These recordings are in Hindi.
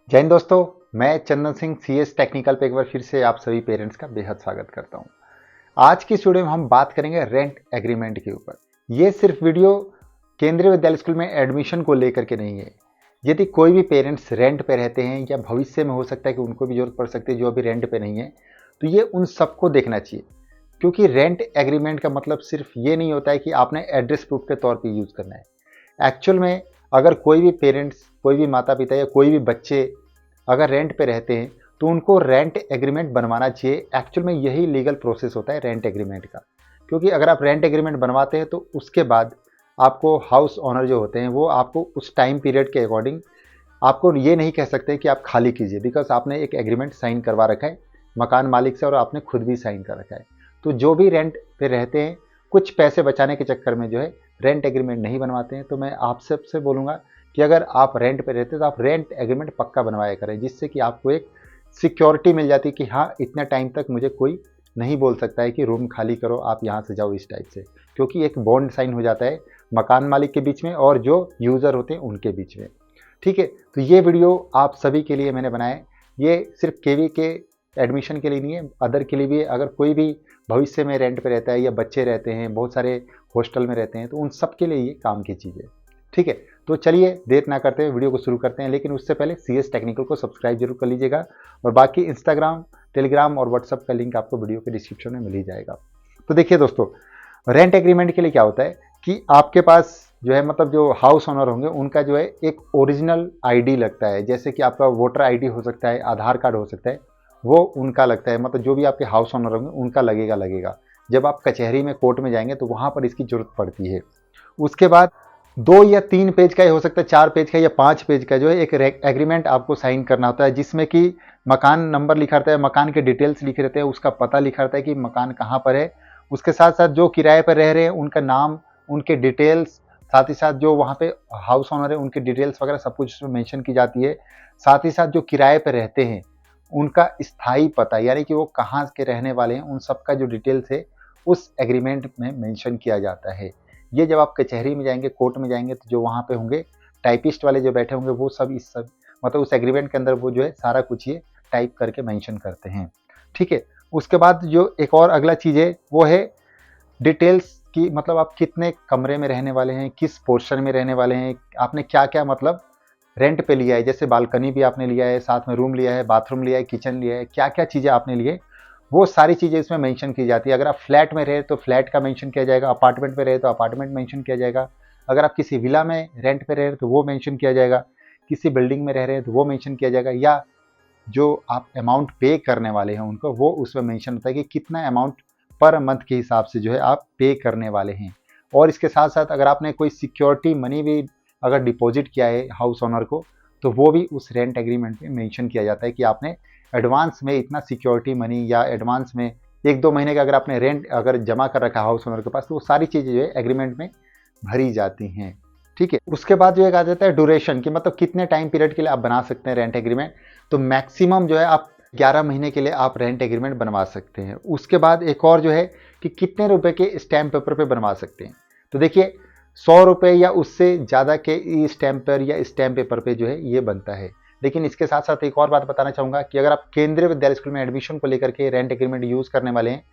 जय हिंद दोस्तों, मैं चंदन सिंह सीएस टेक्निकल पे एक बार फिर से आप सभी पेरेंट्स का बेहद स्वागत करता हूं। आज की इस वीडियो में हम बात करेंगे रेंट एग्रीमेंट के ऊपर। ये सिर्फ वीडियो केंद्रीय विद्यालय स्कूल में एडमिशन को लेकर के नहीं है। यदि कोई भी पेरेंट्स रेंट पे रहते हैं या भविष्य में हो सकता है कि उनको भी जरूरत पड़ सकती है जो अभी रेंट पे नहीं है, तो ये उन सबको देखना चाहिए। क्योंकि रेंट एग्रीमेंट का मतलब सिर्फ ये नहीं होता है कि आपने एड्रेस प्रूफ के तौर पर यूज करना है। एक्चुअल में अगर कोई भी पेरेंट्स, कोई भी माता पिता या कोई भी बच्चे अगर रेंट पे रहते हैं तो उनको रेंट एग्रीमेंट बनवाना चाहिए। एक्चुअल में यही लीगल प्रोसेस होता है रेंट एग्रीमेंट का। क्योंकि अगर आप रेंट एग्रीमेंट बनवाते हैं तो उसके बाद आपको हाउस ओनर जो होते हैं वो आपको उस टाइम पीरियड के अकॉर्डिंग आपको ये नहीं कह सकते कि आप खाली कीजिए, बिकॉज आपने एक एग्रीमेंट साइन करवा रखा है मकान मालिक से और आपने खुद भी साइन कर रखा है। तो जो भी रेंट पे रहते हैं कुछ पैसे बचाने के चक्कर में जो है रेंट एग्रीमेंट नहीं बनवाते हैं। तो मैं आप सबसे बोलूँगा कि अगर आप रेंट पे रहते हैं तो आप रेंट एग्रीमेंट पक्का बनवाया करें, जिससे कि आपको एक सिक्योरिटी मिल जाती है कि हाँ, इतने टाइम तक मुझे कोई नहीं बोल सकता है कि रूम खाली करो, आप यहाँ से जाओ, इस टाइप से। क्योंकि एक बॉन्ड साइन हो जाता है मकान मालिक के बीच में और जो यूज़र होते हैं उनके बीच में। ठीक है, तो ये वीडियो आप सभी के लिए मैंने बनाया है। ये सिर्फ केवी के एडमिशन के लिए नहीं है, अदर के लिए भी है। अगर कोई भी भविष्य में रेंट पे रहता है या बच्चे रहते हैं, बहुत सारे हॉस्टल में रहते हैं, तो उन सब के लिए ये काम की चीज़ है। ठीक है, तो चलिए देर ना करते हुए वीडियो को शुरू करते हैं। लेकिन उससे पहले सीएस टेक्निकल को सब्सक्राइब जरूर कर लीजिएगा और बाकी इंस्टाग्राम, टेलीग्राम और व्हाट्सअप का लिंक आपको वीडियो के डिस्क्रिप्शन में मिल ही जाएगा। तो देखिए दोस्तों, रेंट एग्रीमेंट के लिए क्या होता है कि आपके पास जो है, मतलब जो हाउस ओनर होंगे उनका जो है एक ओरिजिनल आईडी लगता है। जैसे कि आपका वोटर आईडी हो सकता है, आधार कार्ड हो सकता है, वो उनका लगता है। मतलब जो भी आपके हाउस ओनर होंगे उनका लगेगा। जब आप कचहरी में, कोर्ट में जाएंगे तो वहाँ पर इसकी जरूरत पड़ती है। उसके बाद 2 या 3 पेज का ही हो सकता है, 4 पेज का या 5 पेज का जो है एक एग्रीमेंट आपको साइन करना होता है, जिसमें कि मकान नंबर लिखा रहता है, मकान के डिटेल्स लिखे रहते हैं, उसका पता लिखा रहता है कि मकान कहाँ पर है। उसके साथ साथ जो किराए पर रह रहे हैं उनका नाम, उनके डिटेल्स, साथ ही साथ जो वहाँ पे हाउस ओनर है उनकी डिटेल्स वगैरह सब कुछ उसमें मेंशन की जाती है। साथ ही साथ जो किराए पर रहते हैं उनका स्थायी पता, यानी कि वो कहाँ के रहने वाले हैं, उन सबका जो डिटेल्स है उस एग्रीमेंट में मेंशन किया जाता है। ये जब आप कचहरी में जाएंगे, कोर्ट में जाएंगे, तो जो वहाँ पे होंगे टाइपिस्ट वाले जो बैठे होंगे वो सब इस सब मतलब उस एग्रीमेंट के अंदर वो जो है सारा कुछ ये टाइप करके मेंशन करते हैं। ठीक है, उसके बाद जो एक और अगला चीज़ है वो है डिटेल्स की, मतलब आप कितने कमरे में रहने वाले हैं, किस पोर्शन में रहने वाले हैं, आपने क्या क्या मतलब रेंट पे लिया है। जैसे बालकनी भी आपने लिया है, साथ में रूम लिया है, बाथरूम लिया है, किचन लिया है, क्या क्या चीज़ें आपने लिए, वो सारी चीज़ें इसमें मेंशन की जाती है। अगर आप फ्लैट में रहे तो फ्लैट का मेंशन किया जाएगा, अपार्टमेंट में रहे तो अपार्टमेंट मेंशन किया जाएगा, अगर आप किसी विला में रेंट पे रह रहे तो वो मेंशन किया जाएगा, किसी बिल्डिंग में रह रहे हैं तो वो मेंशन किया जाएगा, या जो आप अमाउंट पे करने वाले हैं उनको वो उसमें मेंशन होता है कि कितना अमाउंट पर मंथ के हिसाब से जो है आप पे करने वाले हैं। और इसके साथ साथ अगर आपने कोई सिक्योरिटी मनी भी अगर डिपॉजिट किया है हाउस ओनर को, तो वो भी उस रेंट एग्रीमेंट में मेंशन किया जाता है कि आपने एडवांस में इतना सिक्योरिटी मनी या एडवांस में 1-2 महीने का अगर आपने रेंट अगर जमा कर रखा है हाउस ओनर के पास, तो वो सारी चीज़ें जो है एग्रीमेंट में भरी जाती हैं। ठीक है, उसके बाद जो एक आ जाता है ड्यूरेशन की, मतलब कितने टाइम पीरियड के लिए आप बना सकते हैं रेंट एग्रीमेंट। तो मैक्सिमम जो है आप 11 महीने के लिए आप रेंट एग्रीमेंट बनवा सकते हैं। उसके बाद एक और जो है कि कितने रुपए के स्टैम्प पेपर पे बनवा सकते हैं। तो देखिए 100 रुपये या उससे ज़्यादा के ई स्टैम्प पर या स्टैम्प पेपर पे जो है ये बनता है। लेकिन इसके साथ साथ एक और बात बताना चाहूँगा कि अगर आप केंद्रीय विद्यालय स्कूल में एडमिशन को लेकर के रेंट एग्रीमेंट यूज़ करने वाले हैं,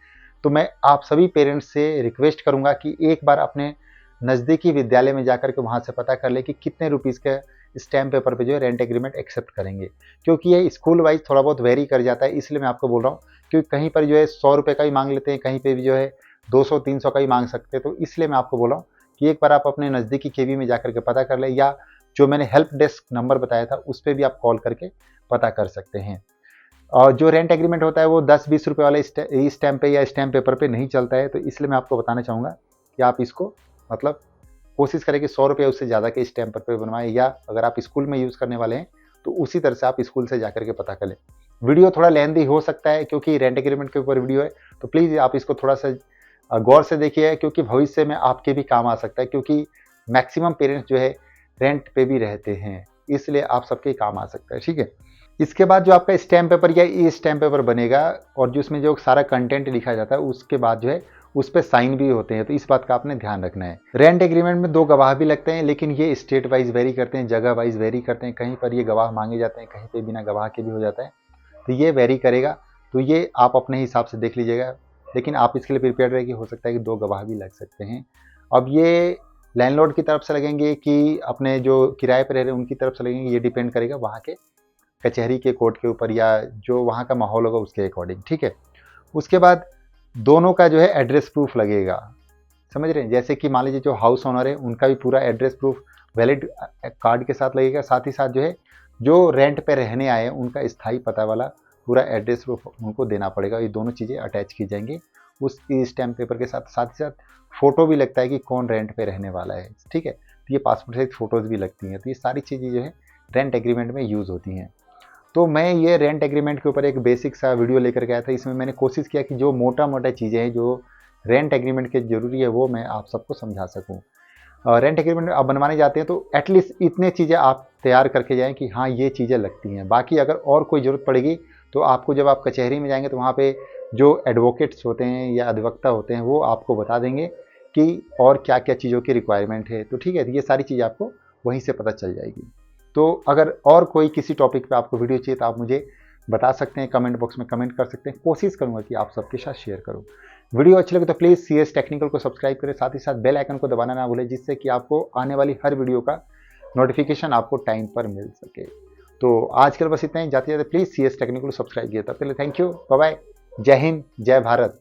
तो मैं आप सभी पेरेंट्स से रिक्वेस्ट करूँगा कि एक बार अपने नज़दीकी विद्यालय में जाकर के वहाँ से पता कर ले कि कितने रुपीज़ का स्टैम्प पेपर पे जो है रेंट एग्रीमेंट एक्सेप्ट करेंगे। क्योंकि ये स्कूल वाइज थोड़ा बहुत वेरी कर जाता है, इसलिए मैं आपको बोल रहा हूँ। क्योंकि कहीं पर जो है 100 रुपये का ही मांग लेते हैं, कहीं पर भी जो है 200-300 का ही मांग सकते हैं। तो इसलिए मैं आपको बोल रहा हूँ कि एक बार आप अपने नज़दीकी केवी में जाकर के पता कर ले, या जो मैंने हेल्प डेस्क नंबर बताया था उस पर भी आप कॉल करके पता कर सकते हैं। और जो रेंट एग्रीमेंट होता है वो 10-20 रुपये वाले ई स्टैम्प पे या स्टैम्प पेपर पे नहीं चलता है। तो इसलिए मैं आपको बताना चाहूँगा कि आप इसको मतलब कोशिश करें कि 100 रुपये उससे ज़्यादा के स्टैम्प पेपर पे बनवाएं, या अगर आप स्कूल में यूज़ करने वाले हैं तो उसी तरह से आप स्कूल से जाकर के पता कर लें। वीडियो थोड़ा लेंदी हो सकता है क्योंकि रेंट एग्रीमेंट के ऊपर वीडियो है, तो प्लीज़ आप इसको थोड़ा सा गौर से देखिए, क्योंकि भविष्य में आपके भी काम आ सकता है। क्योंकि मैक्सिमम पेरेंट्स जो है रेंट पे भी रहते हैं, इसलिए आप सबके काम आ सकता है। ठीक है, इसके बाद जो आपका स्टैम्प पेपर या ई स्टैम्प पेपर बनेगा और जो उसमें जो सारा कंटेंट लिखा जाता है, उसके बाद जो है उस पर साइन भी होते हैं, तो इस बात का आपने ध्यान रखना है। रेंट एग्रीमेंट में 2 गवाह भी लगते हैं, लेकिन ये स्टेट वाइज वेरी करते हैं, जगह वाइज वेरी करते हैं। कहीं पर ये गवाह मांगे जाते हैं, कहीं पे बिना गवाह के भी हो जाता है, तो ये वेरी करेगा। तो ये आप अपने हिसाब से देख लीजिएगा, लेकिन आप इसके लिए प्रिपेयर रहे कि हो सकता है कि 2 गवाह भी लग सकते हैं। अब ये लैंडलॉर्ड की तरफ से लगेंगे कि अपने जो किराए पर रह रहे हैं उनकी तरफ से लगेंगे, ये डिपेंड करेगा वहाँ के कचहरी के कोर्ट के ऊपर या जो वहाँ का माहौल होगा उसके अकॉर्डिंग, ठीक है। उसके बाद दोनों का जो है एड्रेस प्रूफ लगेगा, समझ रहे हैं। जैसे कि मान लीजिए जो हाउस ओनर है उनका भी पूरा एड्रेस प्रूफ वैलिड कार्ड के साथ लगेगा, साथ ही साथ जो है जो रेंट पे रहने आए हैं उनका स्थायी पता वाला पूरा एड्रेस प्रूफ उनको देना पड़ेगा। ये दोनों चीज़ें अटैच की जाएंगी उस स्टैम्प पेपर के साथ। साथ ही साथ फोटो भी लगता है कि कौन रेंट पे रहने वाला है, ठीक है। तो ये पासपोर्ट साइज फोटोज़ भी लगती हैं। तो ये सारी चीज़ें जो है रेंट एग्रीमेंट में यूज़ होती हैं। तो मैं ये रेंट एग्रीमेंट के ऊपर एक बेसिक सा वीडियो लेकर गया था। इसमें मैंने कोशिश किया कि जो मोटा मोटा चीज़ें हैं जो रेंट एग्रीमेंट के जरूरी है वो मैं आप सबको समझा सकूं। रेंट एग्रीमेंट आप बनवाने जाते हैं तो एटलीस्ट इतने चीज़ें आप तैयार करके जाएं कि हाँ ये चीज़ें लगती हैं। बाकी अगर और कोई ज़रूरत पड़ेगी तो आपको जब आप कचहरी में जाएंगे तो वहाँ पे जो एडवोकेट्स होते हैं या अधिवक्ता होते हैं वो आपको बता देंगे कि और क्या क्या चीज़ों की रिक्वायरमेंट है। तो ठीक है, ये सारी चीज़ आपको वहीं से पता चल जाएगी। तो अगर और कोई किसी टॉपिक पे आपको वीडियो चाहिए तो आप मुझे बता सकते हैं, कमेंट बॉक्स में कमेंट कर सकते हैं। कोशिश करूंगा कि आप सबके साथ शेयर करूं। वीडियो अच्छी लगे तो प्लीज़ CS टेक्निकल को सब्सक्राइब करें, साथ ही साथ बेल आइकन को दबाना ना भूलें, जिससे कि आपको आने वाली हर वीडियो का नोटिफिकेशन आपको टाइम पर मिल सके। तो आज के लिए बस इतना ही। जाते जाते प्लीज़ CS टेक्निकल को सब्सक्राइब किया। तब के लिए थैंक यू, बाय बाय, जय हिंद, जय भारत।